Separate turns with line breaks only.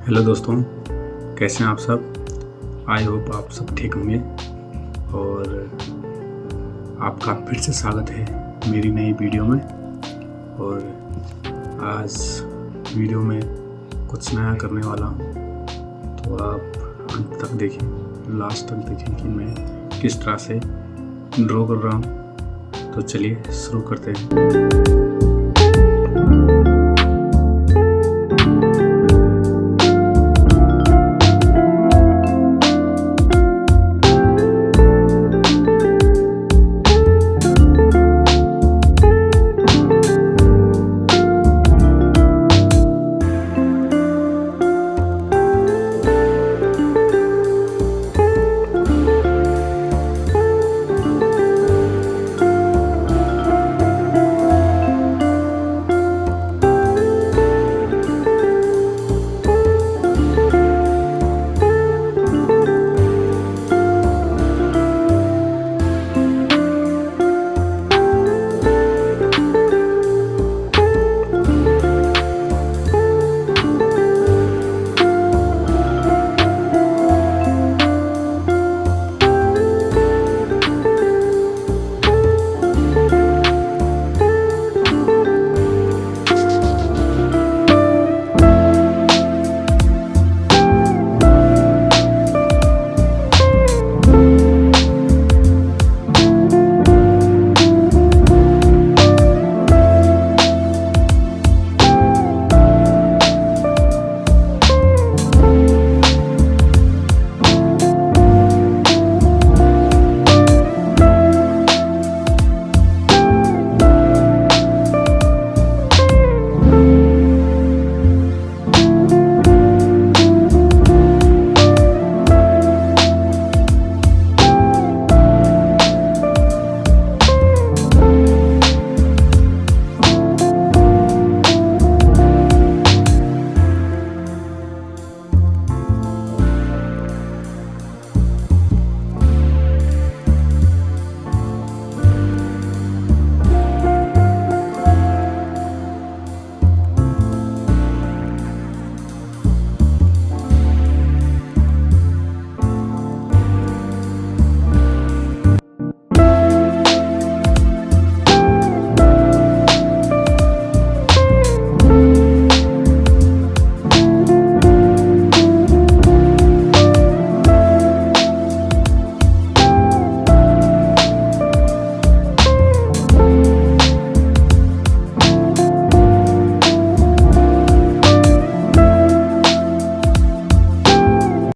Hello दोस्तों, कैसे हैं आप सब। आई होप आप सब ठीक होंगे और आपका फिर से स्वागत है मेरी नई वीडियो में। और आज वीडियो में कुछ नया करने वाला हूँ, तो आप अंत तक देखें, लास्ट तक देखें कि मैं किस तरह से ड्रॉ कर रहा हूँ। तो चलिए शुरू करते हैं।